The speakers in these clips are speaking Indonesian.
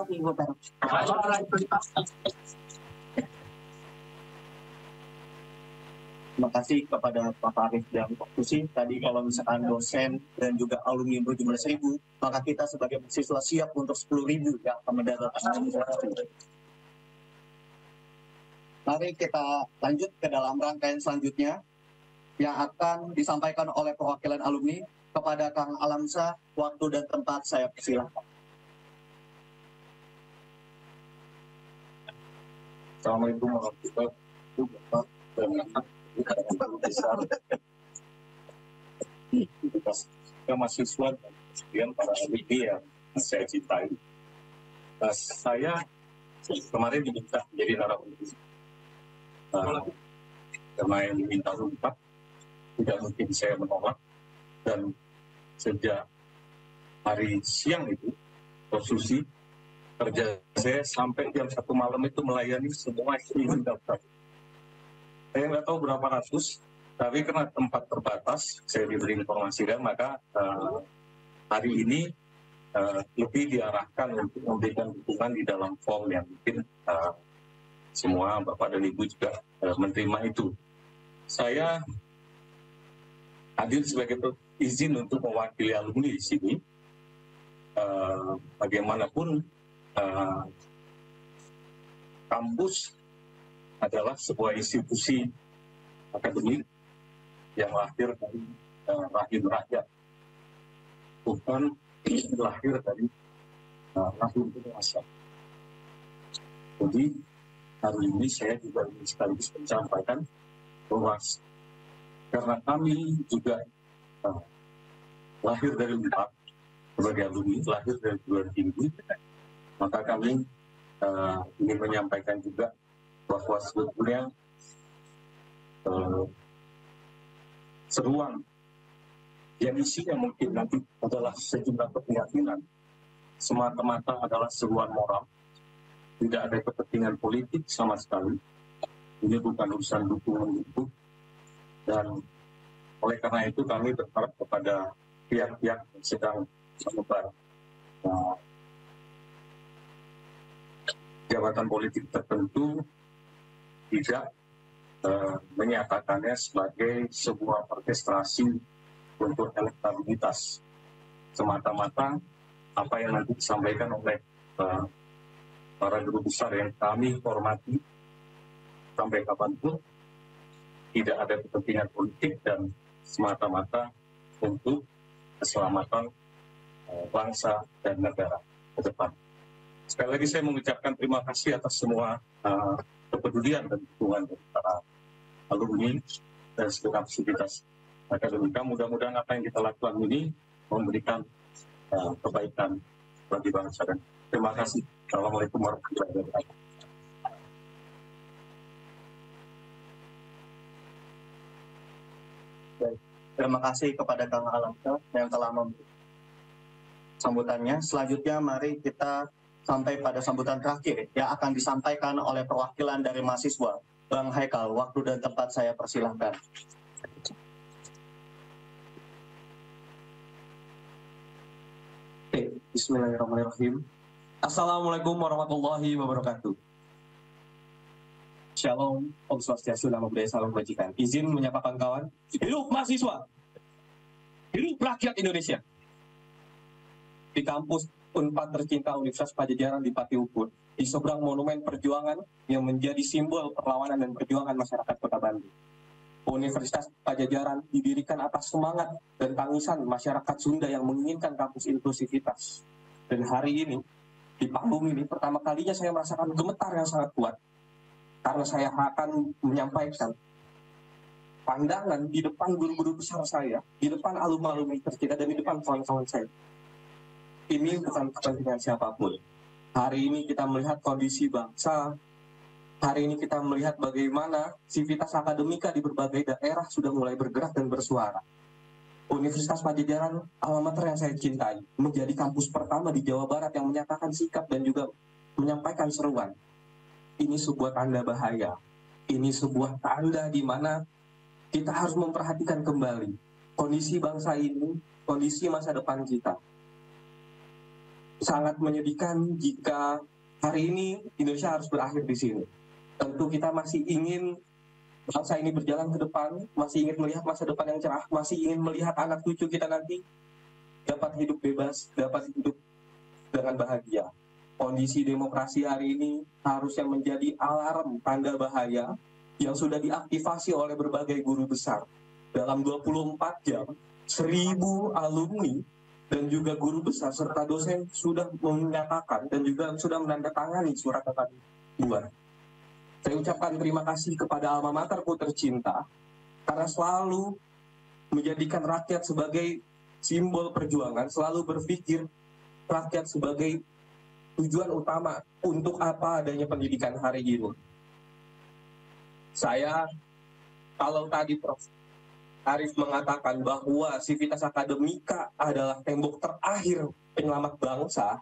warahmatullahi wabarakatuh. Terima kasih kepada Pak Arif dan Pak Kusi. Tadi kalau misalkan dosen dan juga alumni berjumlah 1.000, maka kita sebagai mahasiswa siap untuk 10.000 yang akan mendatangkan. Mari kita lanjut ke dalam rangkaian selanjutnya yang akan disampaikan oleh perwakilan alumni. Kepada Kang Alamsyah, waktu dan tempat saya persilahkan. Assalamualaikum warahmatullahi wabarakatuh. Mahasiswa dan kemudian para alumni yang saya cintai. Saya kemarin diminta menjadi narasumber karena yang diminta unpad tidak mungkin saya menolak, dan sejak hari siang itu posisi kerja saya sampai jam 1 malam itu melayani semua yang daftar. Saya nggak tahu berapa ratus, tapi karena tempat terbatas, saya diberi informasi dan maka hari ini lebih diarahkan untuk memberikan dukungan di dalam form yang mungkin semua Bapak dan Ibu juga menerima itu. Saya hadir sebagai izin untuk mewakili alumni di sini. Bagaimanapun kampus adalah sebuah institusi akademik yang lahir dari rahim rakyat, bukan lahir dari rahim penguasa. Jadi hari ini saya juga ingin sekaligus menyampaikan bahwa karena kami juga lahir dari UNPAD sebagai alumni, lahir dari perguruan tinggi, maka kami ingin menyampaikan juga bahwa sebetulnya seruan yang isinya mungkin nanti adalah sejumlah keyakinan, semata-mata adalah seruan moral, tidak ada kepentingan politik sama sekali. Ini bukan urusan dukungan itu, dan oleh karena itu kami berharap kepada pihak-pihak yang sedang menebar jabatan politik tertentu tidak menyatakannya sebagai sebuah orkestrasi untuk elektabilitas. Semata-mata apa yang nanti disampaikan oleh para guru besar yang kami hormati sampai kapanpun tidak ada kepentingan politik dan semata-mata untuk keselamatan bangsa dan negara ke depan. Sekali lagi saya mengucapkan terima kasih atas semua kepedulian dan dukungan dari para alumni dan segenap aktivitas akademika. Mudah-mudahan apa yang kita lakukan ini memberikan kebaikan bagi bangsa. Dan terima kasih. Assalamualaikum warahmatullahi wabarakatuh. Terima kasih kepada Kang Alamsyah yang telah memberi sambutannya. Selanjutnya mari kita sampai pada sambutan terakhir yang akan disampaikan oleh perwakilan dari mahasiswa. Bang Haikal, waktu dan tempat saya persilahkan. Bismillahirrahmanirrahim. Assalamualaikum warahmatullahi wabarakatuh. Shalom, Om Swastiastu, Namo Buddhaya, Salam Kebajikan. Izin menyapa kawan-kawan. Hidup mahasiswa, hidup rakyat Indonesia. Di kampus Unpad tercinta Universitas Padjadjaran di Pati Ukur, di seberang monumen perjuangan yang menjadi simbol perlawanan dan perjuangan masyarakat Kota Bandung. Universitas Padjadjaran didirikan atas semangat dan tangisan masyarakat Sunda yang menginginkan kampus inklusivitas. Dan hari ini, di panggung ini, pertama kalinya saya merasakan gemetar yang sangat kuat. Karena saya akan menyampaikan pandangan di depan guru-guru besar saya, di depan alumni-alumni tercinta, dan di depan kawan-kawan saya. Ini bukan kepentingan siapapun. Hari ini kita melihat kondisi bangsa. Hari ini kita melihat bagaimana sivitas akademika di berbagai daerah sudah mulai bergerak dan bersuara. Universitas Padjadjaran, alma mater yang saya cintai, menjadi kampus pertama di Jawa Barat yang menyatakan sikap dan juga menyampaikan seruan. Ini sebuah tanda bahaya. Ini sebuah tanda di mana kita harus memperhatikan kembali kondisi bangsa ini, kondisi masa depan kita. sangat menyedihkan jika hari ini Indonesia harus berakhir di sini. Tentu kita masih ingin bangsa ini berjalan ke depan, masih ingin melihat masa depan yang cerah, masih ingin melihat anak cucu kita nanti dapat hidup bebas, dapat hidup dengan bahagia. Kondisi demokrasi hari ini harusnya menjadi alarm tanda bahaya yang sudah diaktifasi oleh berbagai guru besar. Dalam 24 jam, 1.000 alumni dan juga guru besar serta dosen sudah menyatakan dan juga sudah menandatangani surat yang kami buat. Saya ucapkan terima kasih kepada alma materku tercinta karena selalu menjadikan rakyat sebagai simbol perjuangan, selalu berpikir rakyat sebagai tujuan utama untuk apa adanya pendidikan hari ini. Saya, kalau tadi Prof. Arif mengatakan bahwa Civitas Akademika adalah tembok terakhir penyelamat bangsa,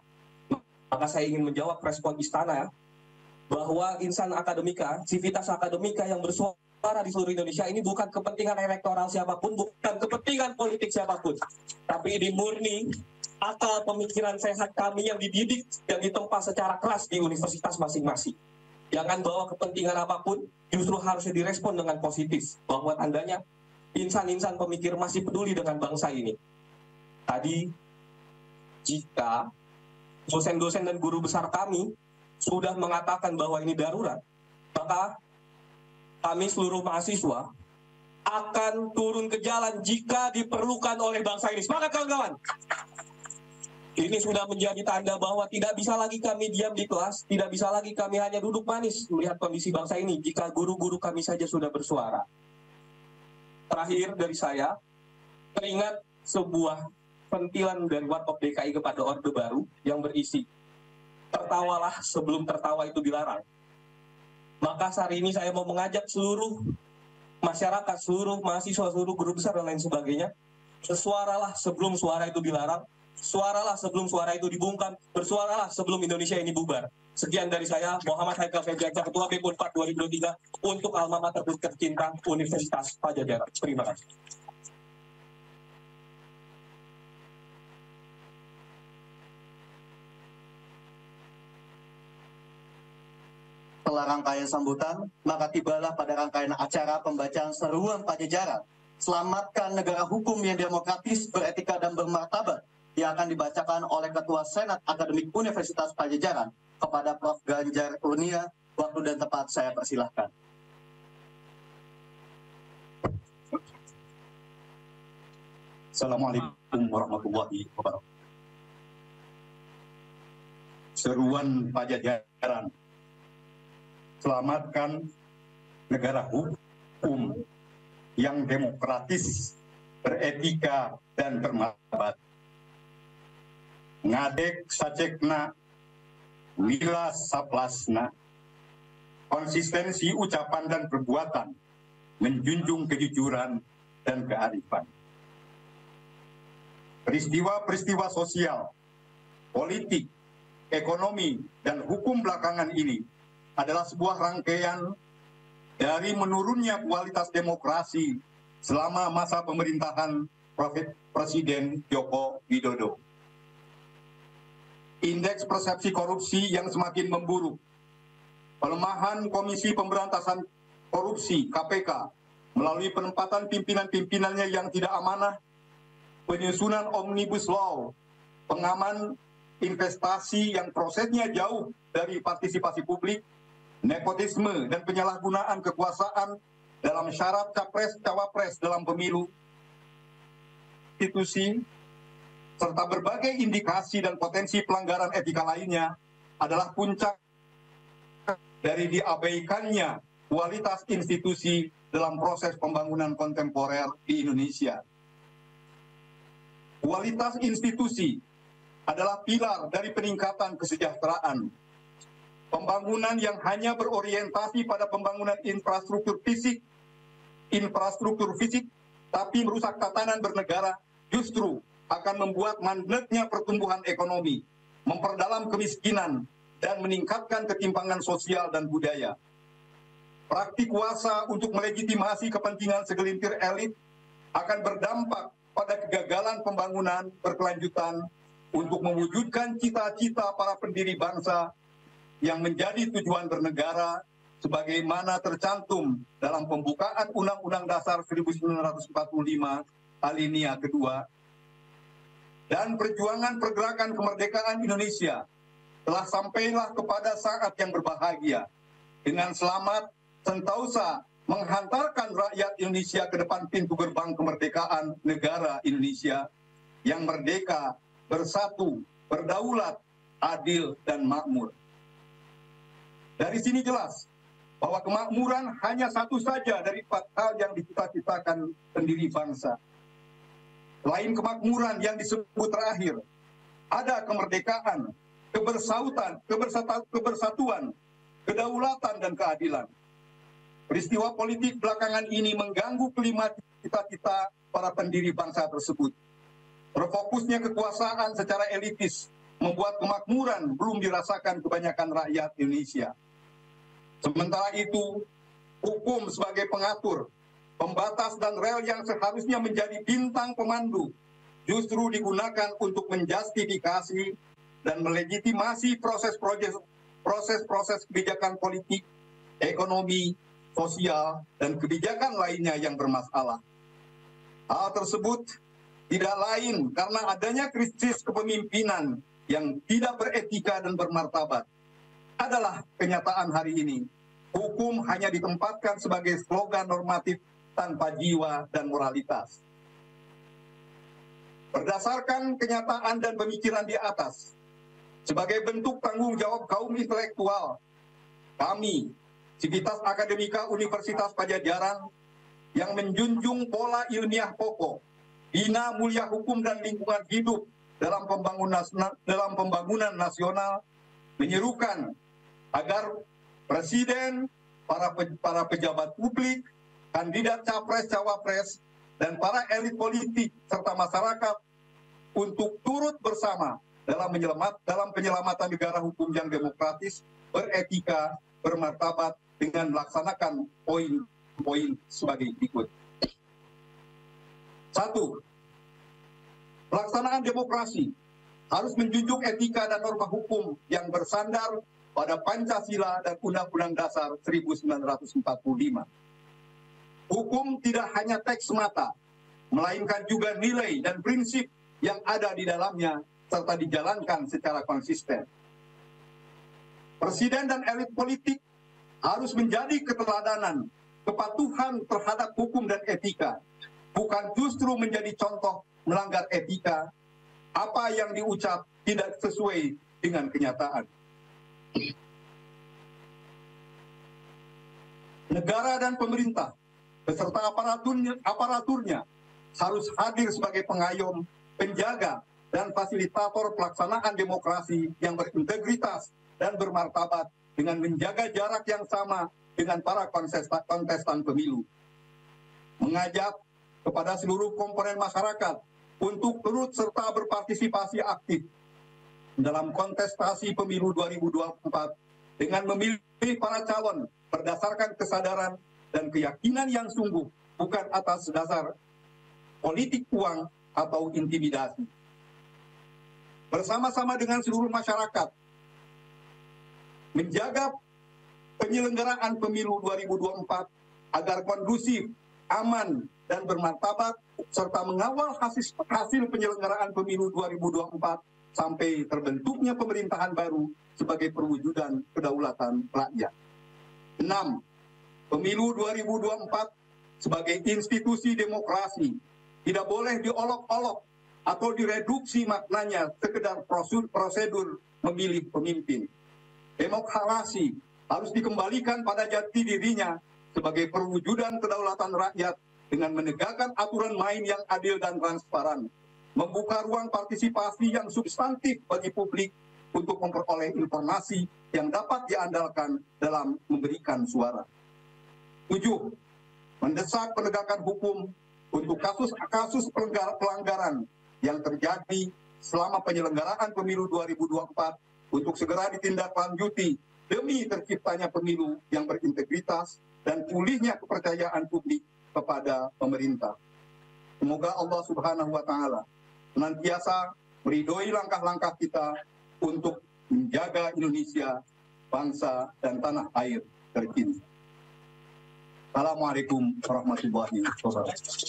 maka saya ingin menjawab respon istana bahwa insan akademika, Civitas Akademika yang bersuara di seluruh Indonesia ini bukan kepentingan elektoral siapapun, bukan kepentingan politik siapapun, tapi ini murni akal pemikiran sehat kami yang dididik dan ditempa secara keras di universitas masing-masing. Jangan bawa kepentingan apapun, justru harusnya direspon dengan positif, bahwa tandanya insan-insan pemikir masih peduli dengan bangsa ini. Tadi, jika dosen-dosen dan guru besar kami sudah mengatakan bahwa ini darurat, maka kami seluruh mahasiswa akan turun ke jalan jika diperlukan oleh bangsa ini. Semangat kawan-kawan! Ini sudah menjadi tanda bahwa tidak bisa lagi kami diam di kelas, tidak bisa lagi kami hanya duduk manis melihat kondisi bangsa ini jika guru-guru kami saja sudah bersuara. Terakhir dari saya, teringat sebuah pentilan dari Warkop DKI kepada Orde Baru yang berisi, tertawalah sebelum tertawa itu dilarang. Maka hari ini saya mau mengajak seluruh masyarakat, seluruh mahasiswa, seluruh guru besar dan lain sebagainya, bersuaralah sebelum suara itu dilarang, suaralah sebelum suara itu dibungkam, bersuaralah sebelum Indonesia ini bubar. Sekian dari saya, Muhammad Haikal Febriansyah, Ketua BEM Unpad 2023 untuk alma mater tercinta Universitas Padjadjaran. Terima kasih. Setelah rangkaian sambutan, maka tibalah pada rangkaian acara pembacaan seruan Padjadjaran. Selamatkan negara hukum yang demokratis, beretika, dan bermartabat yang akan dibacakan oleh Ketua Senat Akademik Universitas Padjadjaran kepada Prof. Ganjar Kurnia. Waktu dan tempat saya persilahkan. Assalamualaikum warahmatullahi wabarakatuh. Seruan Padjadjaran. Selamatkan negara hukum yang demokratis, beretika, dan bermartabat. Ngadek sacekna, wilas saplasna, konsistensi ucapan dan perbuatan, menjunjung kejujuran dan kearifan. Peristiwa-peristiwa sosial, politik, ekonomi, dan hukum belakangan ini adalah sebuah rangkaian dari menurunnya kualitas demokrasi selama masa pemerintahan Presiden Joko Widodo. Indeks persepsi korupsi yang semakin memburuk, pelemahan Komisi Pemberantasan Korupsi (KPK) melalui penempatan pimpinan-pimpinannya yang tidak amanah, penyusunan Omnibus Law, pengaman investasi yang prosesnya jauh dari partisipasi publik, nepotisme dan penyalahgunaan kekuasaan dalam syarat capres-cawapres dalam pemilu, institusi, serta berbagai indikasi dan potensi pelanggaran etika lainnya adalah puncak dari diabaikannya kualitas institusi dalam proses pembangunan kontemporer di Indonesia. Kualitas institusi adalah pilar dari peningkatan kesejahteraan. Pembangunan yang hanya berorientasi pada pembangunan infrastruktur fisik, tapi merusak tatanan bernegara, justru akan membuat mandeknya pertumbuhan ekonomi, memperdalam kemiskinan, dan meningkatkan ketimpangan sosial dan budaya. Praktik kuasa untuk melegitimasi kepentingan segelintir elit akan berdampak pada kegagalan pembangunan berkelanjutan untuk mewujudkan cita-cita para pendiri bangsa yang menjadi tujuan bernegara sebagaimana tercantum dalam pembukaan Undang-Undang Dasar 1945 alinea kedua, dan perjuangan pergerakan kemerdekaan Indonesia telah sampailah kepada saat yang berbahagia dengan selamat sentosa menghantarkan rakyat Indonesia ke depan pintu gerbang kemerdekaan negara Indonesia yang merdeka, bersatu, berdaulat, adil, dan makmur. Dari sini jelas bahwa kemakmuran hanya satu saja dari 4 hal yang dicita-citakan pendiri bangsa. Selain kemakmuran yang disebut terakhir, ada kemerdekaan, kebersatuan, kedaulatan, dan keadilan. Peristiwa politik belakangan ini mengganggu kelima cita-cita para pendiri bangsa tersebut. Terfokusnya kekuasaan secara elitis membuat kemakmuran belum dirasakan kebanyakan rakyat Indonesia. Sementara itu, hukum sebagai pengatur, pembatas, dan rel yang seharusnya menjadi bintang pemandu justru digunakan untuk menjustifikasi dan melegitimasi proses-proses kebijakan politik, ekonomi, sosial, dan kebijakan lainnya yang bermasalah. Hal tersebut tidak lain karena adanya krisis kepemimpinan yang tidak beretika dan bermartabat. Adalah kenyataan hari ini. Hukum hanya ditempatkan sebagai slogan normatif tanpa jiwa dan moralitas. Berdasarkan kenyataan dan pemikiran di atas, sebagai bentuk tanggung jawab kaum intelektual, kami, Civitas Akademika Universitas Padjadjaran, yang menjunjung pola ilmiah pokok, bina mulia hukum dan lingkungan hidup dalam pembangunan nasional, menyerukan agar Presiden, para pejabat publik, kandidat capres-cawapres, dan para elit politik serta masyarakat untuk turut bersama dalam penyelamatan negara hukum yang demokratis, beretika, bermartabat dengan melaksanakan poin-poin sebagai berikut. 1. Pelaksanaan demokrasi harus menjunjung etika dan norma hukum yang bersandar pada Pancasila dan Undang-Undang Dasar 1945. Hukum tidak hanya teks semata, melainkan juga nilai dan prinsip yang ada di dalamnya serta dijalankan secara konsisten. Presiden dan elit politik harus menjadi keteladanan, kepatuhan terhadap hukum dan etika, bukan justru menjadi contoh melanggar etika, apa yang diucap tidak sesuai dengan kenyataan. Negara dan pemerintah beserta aparaturnya harus hadir sebagai pengayom, penjaga, dan fasilitator pelaksanaan demokrasi yang berintegritas dan bermartabat dengan menjaga jarak yang sama dengan para kontestan pemilu. Mengajak kepada seluruh komponen masyarakat untuk turut serta berpartisipasi aktif dalam kontestasi pemilu 2024 dengan memilih para calon berdasarkan kesadaran dan keyakinan yang sungguh, bukan atas dasar politik uang atau intimidasi. Bersama-sama dengan seluruh masyarakat, menjaga penyelenggaraan pemilu 2024 agar kondusif, aman, dan bermartabat, serta mengawal hasil penyelenggaraan pemilu 2024 sampai terbentuknya pemerintahan baru sebagai perwujudan kedaulatan rakyat. 6. Pemilu 2024 sebagai institusi demokrasi tidak boleh diolok-olok atau direduksi maknanya sekedar prosedur memilih pemimpin. Demokrasi harus dikembalikan pada jati dirinya sebagai perwujudan kedaulatan rakyat dengan menegakkan aturan main yang adil dan transparan, membuka ruang partisipasi yang substantif bagi publik untuk memperoleh informasi yang dapat diandalkan dalam memberikan suara. 7. Mendesak penegakan hukum untuk kasus-kasus pelanggaran yang terjadi selama penyelenggaraan pemilu 2024 untuk segera ditindaklanjuti demi terciptanya pemilu yang berintegritas dan pulihnya kepercayaan publik kepada pemerintah. Semoga Allah Subhanahu wa Ta'ala senantiasa meridhoi langkah-langkah kita untuk menjaga Indonesia, bangsa dan tanah air tercinta. Assalamualaikum warahmatullahi wabarakatuh.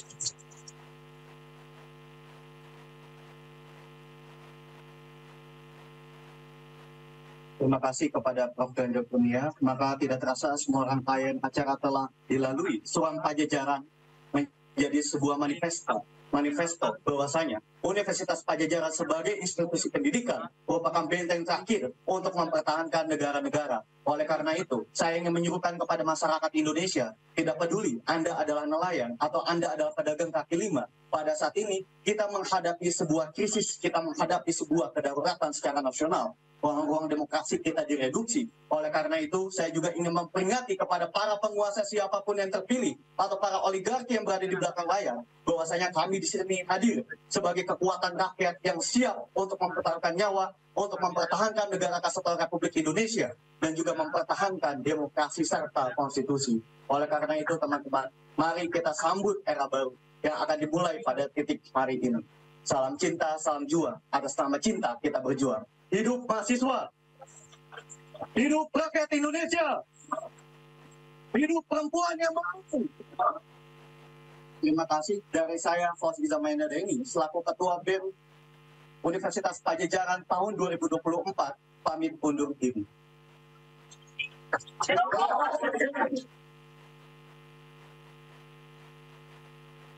Terima kasih kepada Prof. Ganjar Kurnia. Maka tidak terasa semua rangkaian acara telah dilalui. Suram Pajajaran menjadi sebuah manifesto bahwasanya Universitas Pajajaran sebagai institusi pendidikan merupakan benteng terakhir untuk mempertahankan negara-negara. Oleh karena itu, saya ingin menyuruhkan kepada masyarakat Indonesia, tidak peduli Anda adalah nelayan atau Anda adalah pedagang kaki lima. Pada saat ini, kita menghadapi sebuah krisis, kita menghadapi sebuah kedaruratan secara nasional. Ruang-ruang demokrasi kita direduksi. Oleh karena itu, saya juga ingin memperingati kepada para penguasa siapapun yang terpilih atau para oligarki yang berada di belakang layar, bahwasanya kami di sini hadir sebagai kekuatan rakyat yang siap untuk mempertahankan nyawa, untuk mempertahankan negara kesatuan Republik Indonesia, dan juga mempertahankan demokrasi serta konstitusi. Oleh karena itu, teman-teman, mari kita sambut era baru yang akan dimulai pada titik hari ini. Salam cinta, salam juang. Atas nama cinta kita berjuang. Hidup mahasiswa, hidup rakyat Indonesia, hidup perempuan yang mampu. Terima kasih dari saya, Fauzi Zamainadeni, selaku Ketua BEM Universitas Pajajaran tahun 2024, pamit undur diri.